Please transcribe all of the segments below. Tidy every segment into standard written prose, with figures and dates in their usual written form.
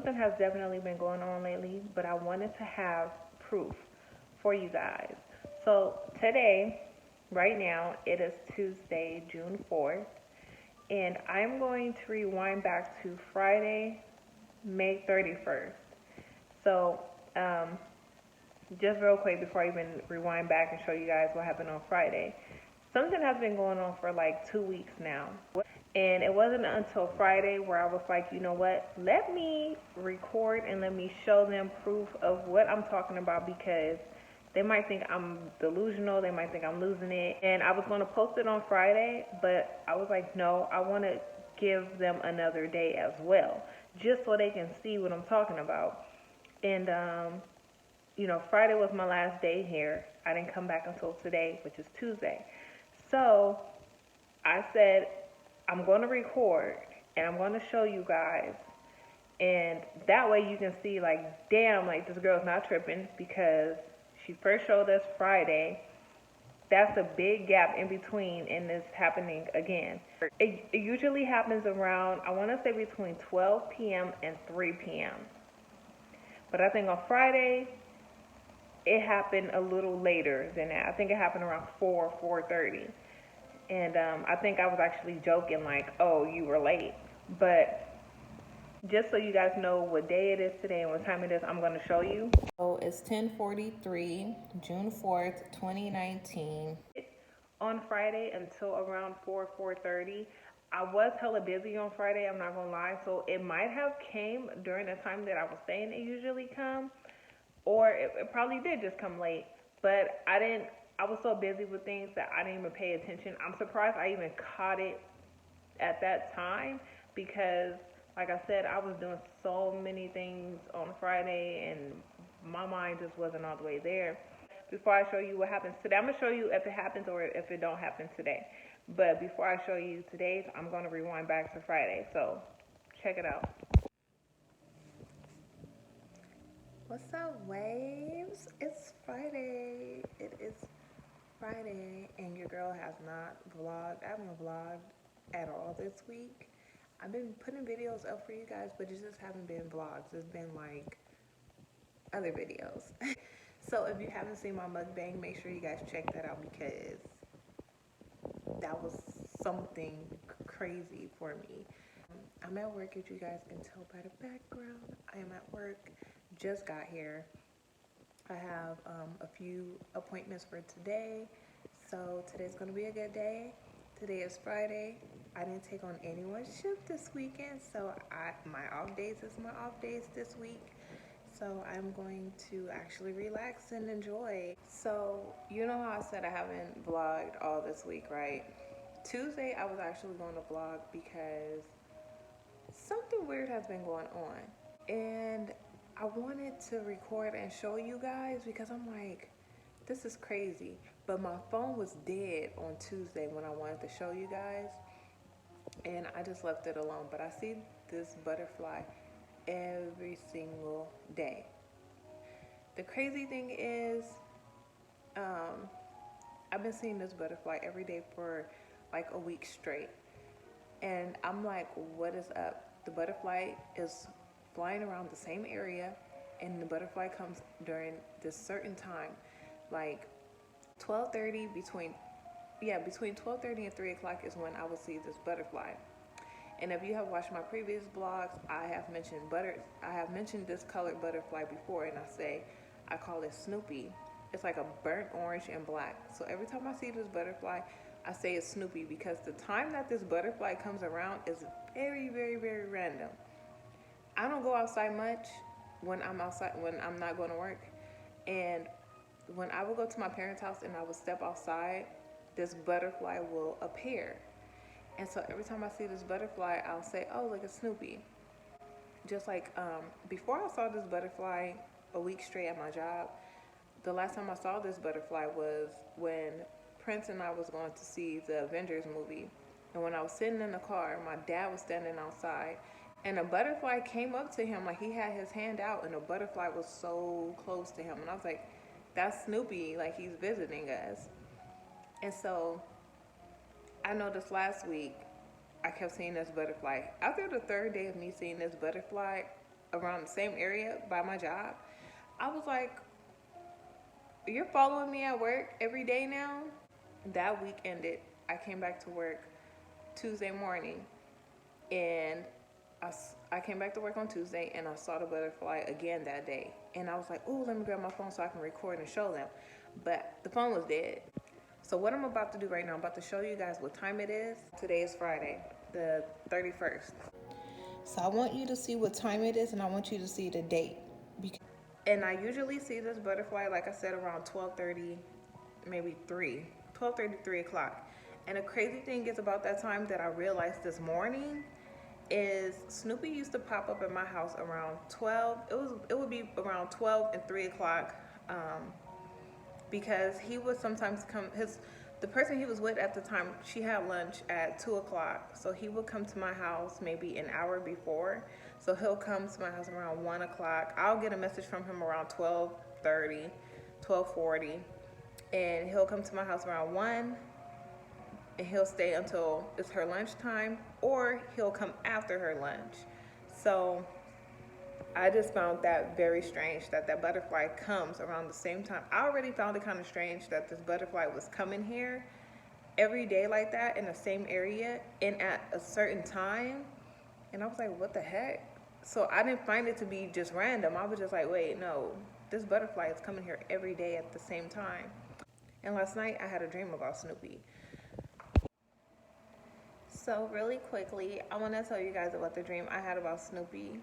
something has definitely been going on lately, but I wanted to have proof for you guys. So today, right now, it is Tuesday, June 4th, and I'm going to rewind back to Friday, May 31st. So, um, just real quick before I even rewind back and show you guys what happened on Friday. Something has been going on for like 2 weeks now. And it wasn't until Friday where I was like, you know what? Let me record and let me show them proof of what I'm talking about, because they might think I'm delusional. They might think I'm losing it. And I was going to post it on Friday, but I was like, no, I want to give them another day as well, just so they can see what I'm talking about. And, Friday was my last day here. I didn't come back until today, which is Tuesday. So I said, I'm going to record and I'm going to show you guys. And that way you can see, like, damn, like, this girl's not tripping, because she first showed us Friday. That's a big gap in between, and it's happening again. It usually happens around, I want to say, between 12 p.m. and 3 p.m. But I think on Friday, it happened a little later than that. I think it happened around 4:30. And I think I was actually joking, like, oh, you were late. But just so you guys know what day it is today and what time it is, I'm going to show you. So it's 10:43, June 4th, 2019. On Friday until around 4:30. I was hella busy on Friday, I'm not going to lie. So it might have came during the time that I was saying it usually come, or it probably did just come late. But I was so busy with things that I didn't even pay attention. I'm surprised I even caught it at that time, because, like I said, I was doing so many things on Friday and my mind just wasn't all the way there. Before I show you what happens today, I'm going to show you if it happens or if it don't happen today. But before I show you today's, I'm going to rewind back to Friday. So check it out. What's up, waves? It's Friday. It is Friday, and your girl has not vlogged. I haven't vlogged at all this week. I've been putting videos up for you guys, but it just haven't been vlogs. It's been like other videos. So if you haven't seen my mukbang, make sure you guys check that out, because that was something crazy for me. I'm at work, as you guys can tell by the background. I am at work, just got here. I have a few appointments for today, so today's gonna be a good day. Today is Friday. I didn't take on anyone's shift this weekend, so my off days is my off days this week. So I'm going to actually relax and enjoy. So you know how I said I haven't vlogged all this week, right? Tuesday I was actually going to vlog because something weird has been going on, and I wanted to record and show you guys, because I'm like, this is crazy. But my phone was dead on Tuesday when I wanted to show you guys, and I just left it alone. But I see this butterfly every single day. The crazy thing is, I've been seeing this butterfly every day for like a week straight. And I'm like, what is up? The butterfly is flying around the same area, and the butterfly comes during this certain time, like 12:30, between 12:30 and 3 o'clock is when I will see this butterfly. And if you have watched my previous vlogs, I have mentioned this colored butterfly before, and I call it Snoopy. It's like a burnt orange and black. So every time I see this butterfly, I say it's Snoopy, because the time that this butterfly comes around is very, very, very random. I don't go outside much when I'm not going to work. And when I will go to my parents' house and I will step outside, this butterfly will appear. And so every time I see this butterfly, I'll say, oh, look, it's Snoopy. Just like before I saw this butterfly a week straight at my job, the last time I saw this butterfly was when Prince and I was going to see the Avengers movie. And when I was sitting in the car, my dad was standing outside, and a butterfly came up to him, like he had his hand out, and the butterfly was so close to him. And I was like, that's Snoopy, like he's visiting us. And so I noticed last week I kept seeing this butterfly. After the third day of me seeing this butterfly, around the same area by my job. I was like, you're following me at work every day now? That week ended. I came back to work Tuesday morning, and I came back to work on Tuesday, and I saw the butterfly again that day. And I was like, oh, let me grab my phone so I can record and show them. But the phone was dead. So what I'm about to do right now, I'm about to show you guys what time it is. Today is Friday, the 31st. So I want you to see what time it is, and I want you to see the date. And I usually see this butterfly, like I said, around 12:30, maybe 12:30, 3 o'clock. And the crazy thing is about that time that I realized this morning is Snoopy used to pop up at my house around 12. It would be around 12 and 3 o'clock, because he would sometimes come. The person he was with at the time, she had lunch at 2 o'clock, so he would come to my house maybe an hour before. So he'll come to my house around 1 o'clock. I'll get a message from him around 12:30, 12:40, and he'll come to my house around 1, and he'll stay until it's her lunchtime, or he'll come after her lunch. So I just found that very strange that that butterfly comes around the same time. I already found it kind of strange that this butterfly was coming here every day like that in the same area and at a certain time. And I was like, what the heck? So I didn't find it to be just random. I was just like, wait, no, this butterfly is coming here every day at the same time. And last night I had a dream about Snoopy. So really quickly, I want to tell you guys about the dream I had about Snoopy.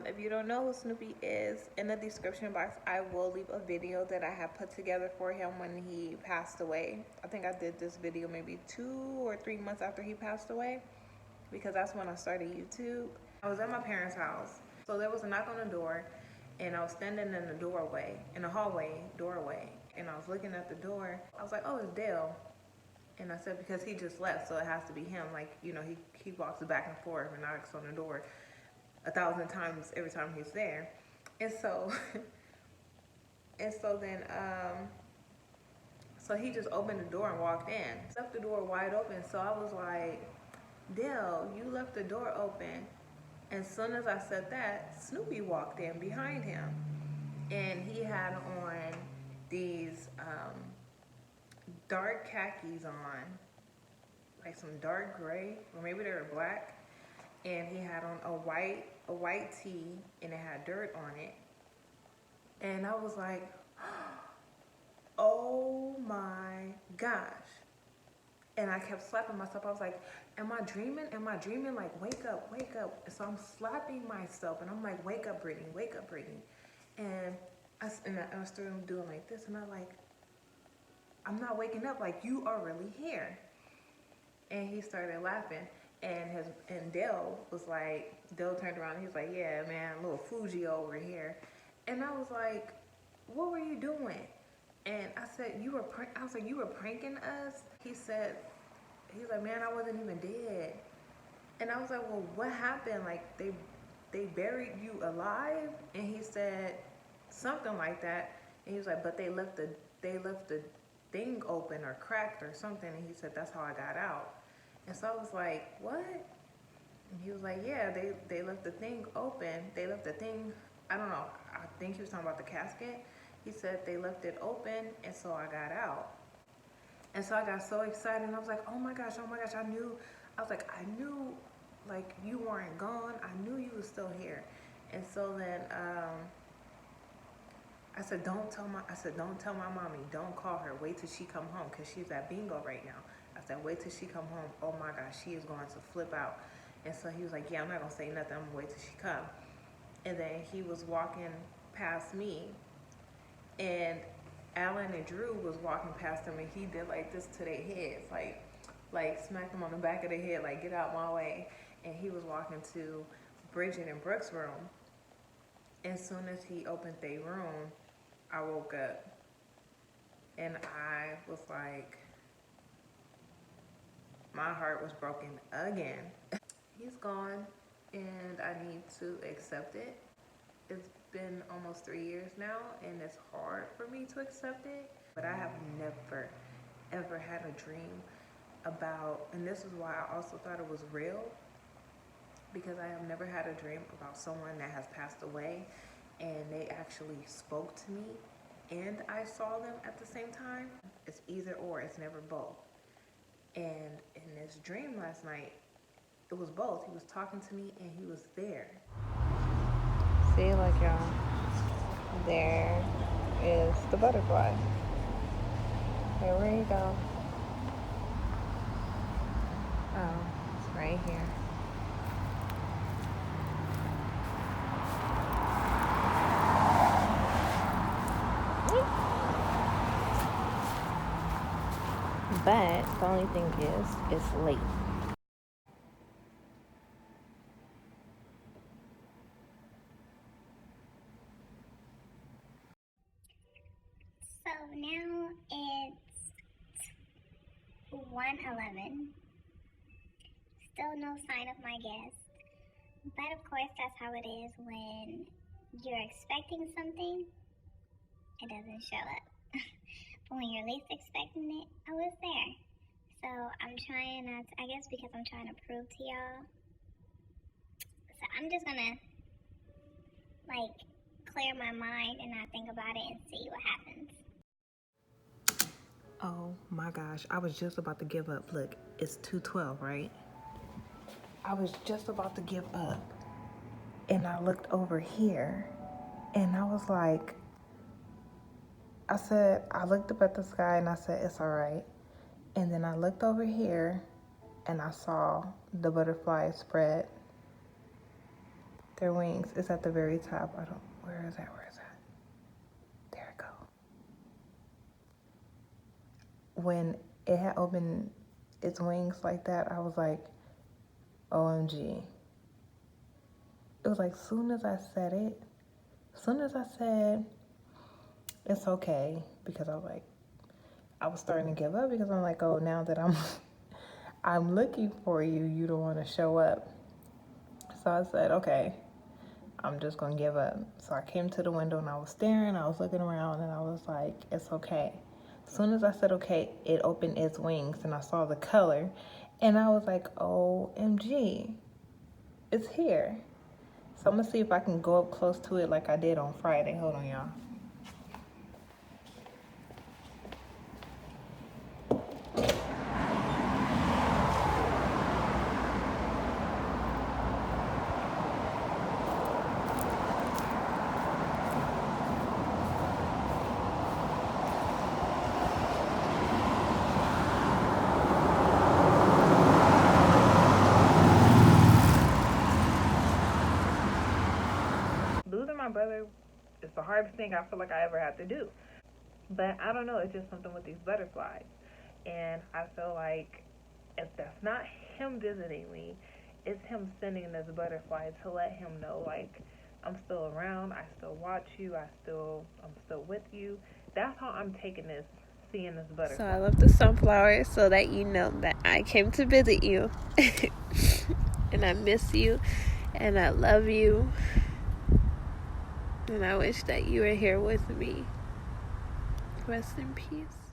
If you don't know who Snoopy is, in the description box, I will leave a video that I have put together for him when he passed away. I think I did this video maybe 2 or 3 months after he passed away, because that's when I started YouTube. I was at my parents' house, so there was a knock on the door, and I was standing in the doorway, in the doorway, and I was looking at the door. I was like, oh, it's Dale. And I said, because he just left, so it has to be him. Like, you know, he walks back and forth and knocks on the door 1,000 times every time he's there. And so, so he just opened the door and walked in. Left the door wide open, so I was like, Dale, you left the door open. And as soon as I said that, Snoopy walked in behind him. And he had on these dark khakis on, like some dark gray, or maybe they were black. And he had on a white tee, and it had dirt on it. And I was like, oh my gosh. And I kept slapping myself. I was like, am I dreaming? Am I dreaming? Like, wake up, wake up. And so I'm slapping myself, and I'm like, wake up, Brittany, wake up, Brittany. And I started doing like this, and I'm like, I'm not waking up, like, you are really here. And he started laughing. And Dale turned around and he was like, yeah, man, little Fuji over here. And I was like, what were you doing? And I said, I was like, you were pranking us? He's like, man, I wasn't even dead. And I was like, well, what happened? Like, they buried you alive? And he said something like that. And he was like, but they left the thing open or cracked or something. And he said, that's how I got out. And so I was like, what? And he was like, yeah, they left the thing open. They left the thing, I don't know, I think he was talking about the casket. He said they left it open, and so I got out. And so I got so excited, and I was like, oh my gosh, I knew, like, you weren't gone. I knew you were still here. And so then I said, don't tell my mommy. Don't call her. Wait till she come home, because she's at bingo right now. I said, wait till she come home. Oh my gosh, she is going to flip out. And so he was like, yeah, I'm not going to say nothing. I'm going to wait till she come. And then he was walking past me, and Alan and Drew was walking past him, and he did like this to their heads, like smacked them on the back of the head, like, get out my way. And he was walking to Bridget and Brooke's room. And as soon as he opened their room, I woke up, and I was like, my heart was broken again. He's gone, and I need to accept it. It's been almost 3 years now, and it's hard for me to accept it. But I have never, ever had a dream about, and this is why I also thought it was real, because I have never had a dream about someone that has passed away and they actually spoke to me and I saw them at the same time. It's either or, it's never both. And in this dream last night, it was both. He was talking to me and he was there. See, like y'all, there is the butterfly. Okay, where you go? Oh, it's right here. But the only thing is, it's late. So now it's 1:11. Still no sign of my guest. But of course, that's how it is when you're expecting something, it doesn't show up. But when you're least expecting it, oh, it's there. So I'm trying not to, I guess because I'm trying to prove to y'all. So I'm just gonna, clear my mind and not think about it and see what happens. Oh my gosh, I was just about to give up. Look, it's 2:12, right? I was just about to give up. And I looked over here and I was like, I looked up at the sky and I said, it's all right. And then I looked over here and I saw the butterflies spread their wings. It's at the very top. Where is that? There it go. When it had opened its wings like that, I was like, OMG. It was like, soon as I said it's okay, because I was starting to give up because I'm like, oh, now that I'm looking for you, you don't want to show up. So I said, okay, I'm just going to give up. So I came to the window and I was staring, I was looking around and I was like, it's okay. As soon as I said okay, it opened its wings and I saw the color and I was like, OMG, it's here. So I'm going to see if I can go up close to it like I did on Friday. Hold on, y'all. Losing my brother is the hardest thing I feel like I ever had to do. But I don't know, it's just something with these butterflies. And I feel like if that's not him visiting me, it's him sending this butterfly to let him know, like, I'm still around, I still watch you, I'm still with you. That's how I'm taking this, seeing this butterfly. So I love the sunflowers so that you know that I came to visit you. And I miss you. And I love you. And I wish that you were here with me. Rest in peace.